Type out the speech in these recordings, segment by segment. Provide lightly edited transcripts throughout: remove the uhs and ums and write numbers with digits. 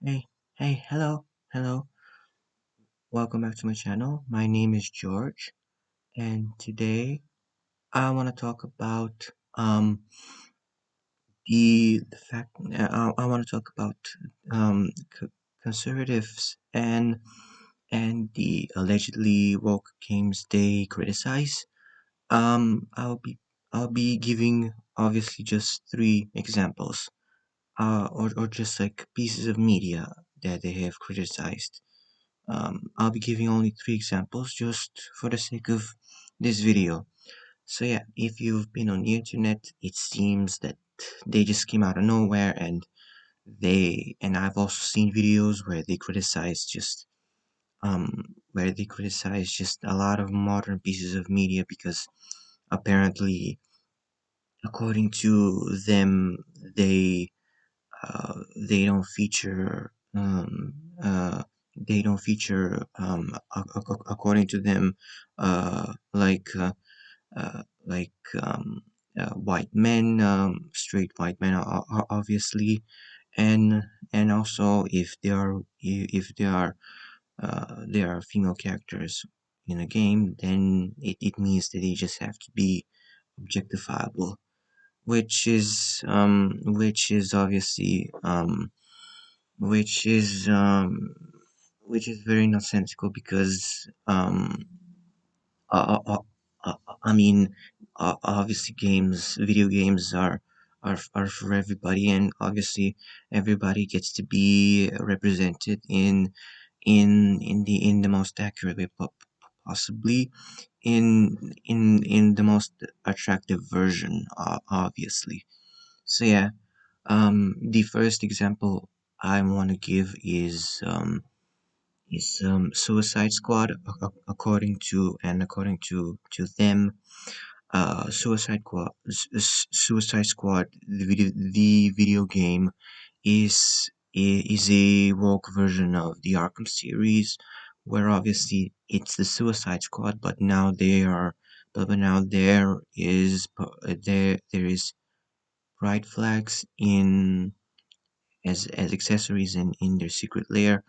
Hello. Welcome back to my channel. My name is George, and today I want to talk about the fact. I want to talk about conservatives and the allegedly woke games they criticize. I'll be giving obviously just three examples, or just like pieces of media that they have criticized. I'll be giving only three examples just for the sake of this video. So yeah, if you've been on the internet, it seems that they just came out of nowhere, and I've also seen videos where they criticize just a lot of modern pieces of media because apparently, according to them, they they don't feature they don't feature according to them uh, like uh, like white men, straight white men, obviously, and also if there are female characters in a game, then it means that they just have to be objectifiable, which is obviously which is um which is very nonsensical because uh, uh, I mean obviously video games are for everybody, and obviously everybody gets to be represented in the most accurate way possibly, in the most attractive version, obviously. So yeah, the first example I want to give is Suicide Squad. According to them, Suicide Squad, the video game, is a woke version of the Arkham series, where obviously it's the Suicide Squad, but now there is pride flags in as accessories in their secret lair,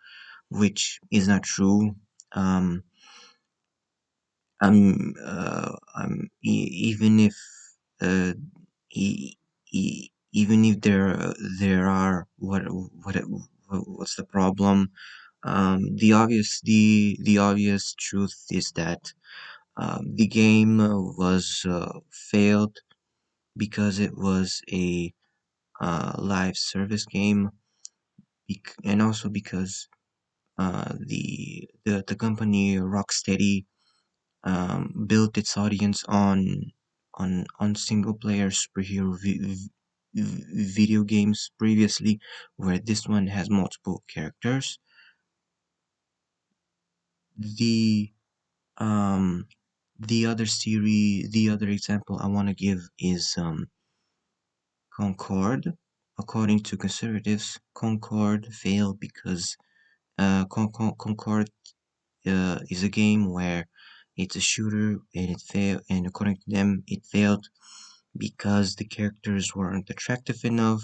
which is not true. Um, even if uh, e- even if there are what's the problem? The obvious truth is that the game was failed because it was a live service game, and also because the company Rocksteady built its audience on single player superhero video games previously, where this one has multiple characters. The um the other example I want to give is Concord. According to conservatives, Concord failed because Concord is a game where it's a shooter, and it failed. And according to them, it failed because the characters weren't attractive enough,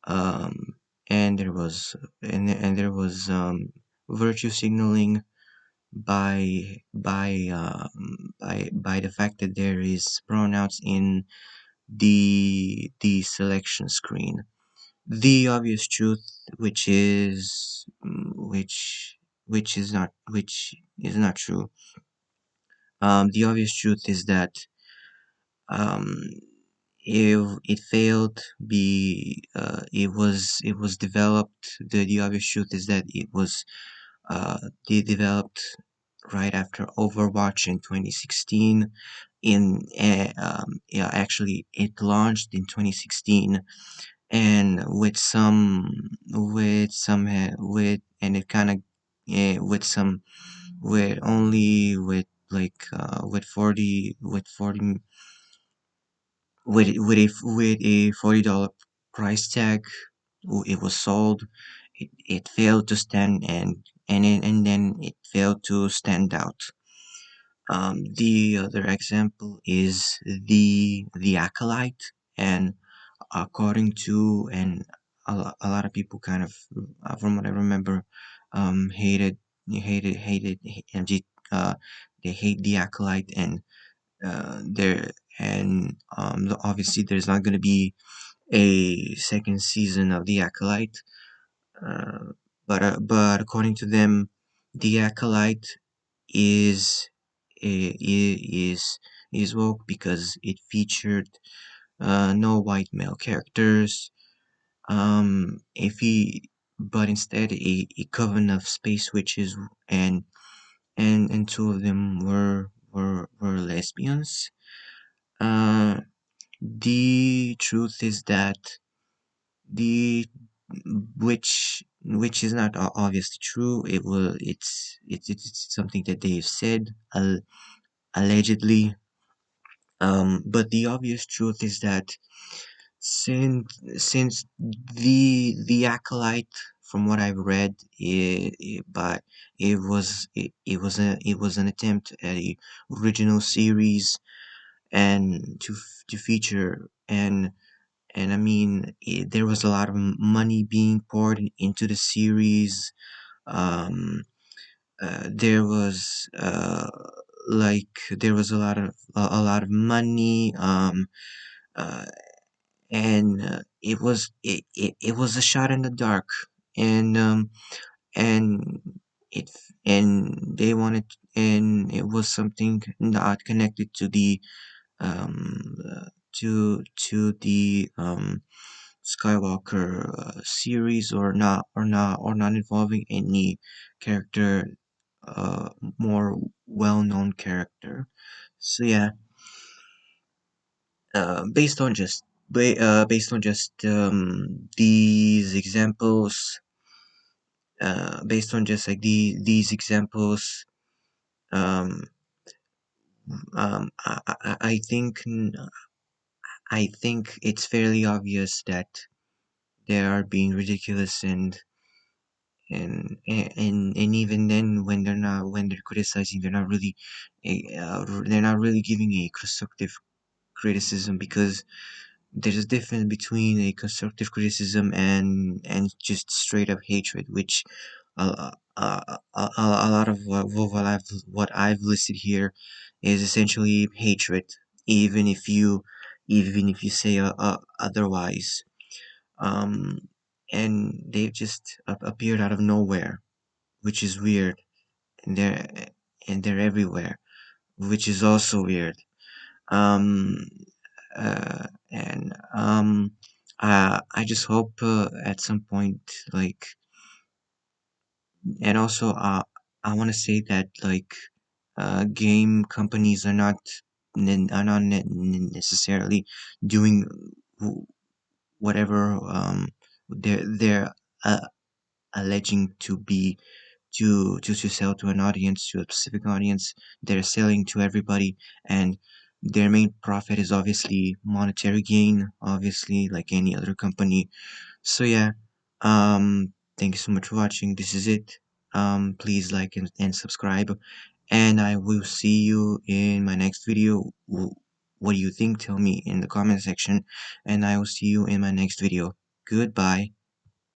um, and there was virtue signaling by the fact that there is pronouns in the selection screen. The obvious truth, which is which is not true. The obvious truth is that um, if it failed, it was developed. The obvious truth is that it was developed right after Overwatch in 2016. Yeah, actually, it launched in 2016, and with and it kind of with some with only with 40 with a $40 price tag. It was sold. It failed to stand, and then it failed to stand out. The other example is the Acolyte, and according to a lot of people kind of, from what I remember, hated MG. They hate the Acolyte, and there and obviously there's not going to be a second season of the Acolyte. Uh, but according to them, the Acolyte is i- i- is is woke because it featured no white male characters. If he, but instead a coven of space witches, and and two of them were lesbians. Uh, the truth is that the which is not obviously true. It's something that they've said, allegedly. But the obvious truth is that since the Acolyte, from what I've read, but it was an attempt at a original series, and to feature, and I mean, there was a lot of money being poured into the series. There was there was a lot of money. Uh, and it was a shot in the dark, and and it and they wanted, and it was something not connected to the um to the Skywalker series, or not involving any character, more well-known character. So yeah, based on just these examples, based on just like these examples, um, I think I think it's fairly obvious that they are being ridiculous, and even then, when they're criticizing, they're not really giving a constructive criticism, because there's a difference between a constructive criticism and just straight up hatred, which a lot of what I've listed here is essentially hatred, even if you even if you say otherwise. Um, and they've just appeared out of nowhere, which is weird, and they're everywhere, which is also weird. Um, and I just hope at some point, like, and also I want to say that, like, game companies are not necessarily doing wh- whatever they're uh, alleging to be, to sell to an audience, to a specific audience. They're selling to everybody, and their main profit is obviously monetary gain, obviously, like any other company. So yeah, thank you so much for watching. This is it. Please like and subscribe, and I will see you in my next video. What do you think? Tell me in the comment section, and I will see you in my next video. Goodbye.